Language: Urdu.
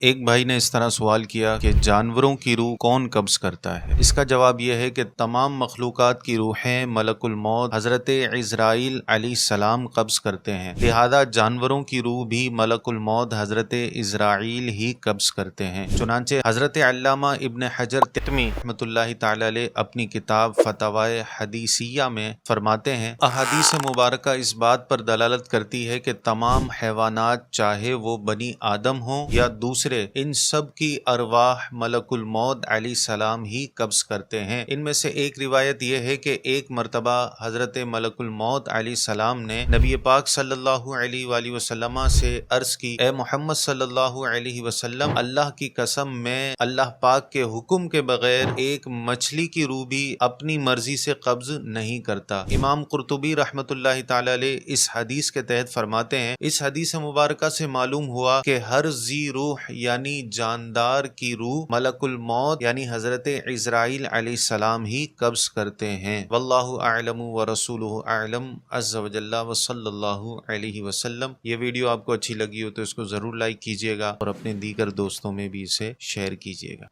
ایک بھائی نے اس طرح سوال کیا کہ جانوروں کی روح کون قبض کرتا ہے؟ اس کا جواب یہ ہے کہ تمام مخلوقات کی روحیں ملک الموت حضرت عزرائیل علیہ السلام قبض کرتے ہیں، لہذا جانوروں کی روح بھی ملک الموت حضرت عزرائیل ہی قبض کرتے ہیں۔ چنانچہ حضرت علامہ ابن حجر تیتمی رحمۃ اللہ تعالی علیہ اپنی کتاب فتاوی حدیثیہ میں فرماتے ہیں، احادیث مبارکہ اس بات پر دلالت کرتی ہے کہ تمام حیوانات چاہے وہ بنی آدم ہوں یا دوسرے، ان سب کی ارواح ملک الموت علیہ السلام ہی قبض کرتے ہیں۔ ان میں سے ایک روایت یہ ہے کہ ایک مرتبہ حضرت ملک الموت علیہ السلام نے نبی پاک صلی اللہ علیہ وآلہ وسلم سے عرض کی، اے محمد صلی اللہ علیہ وسلم، اللہ کی قسم میں اللہ پاک کے حکم کے بغیر ایک مچھلی کی روح بھی اپنی مرضی سے قبض نہیں کرتا۔ امام قرطبی رحمۃ اللہ تعالی علیہ اس حدیث کے تحت فرماتے ہیں، اس حدیث مبارکہ سے معلوم ہوا کہ ہر ذی روح یعنی جاندار کی روح ملک الموت یعنی حضرت عزرائیل علیہ السلام ہی قبض کرتے ہیں۔ واللہ اعلم ورسولہ اعلم عز وجل وصلی اللہ علیہ وسلم۔ یہ ویڈیو آپ کو اچھی لگی ہو تو اس کو ضرور لائک کیجیے گا اور اپنے دیگر دوستوں میں بھی اسے شیئر کیجیے گا۔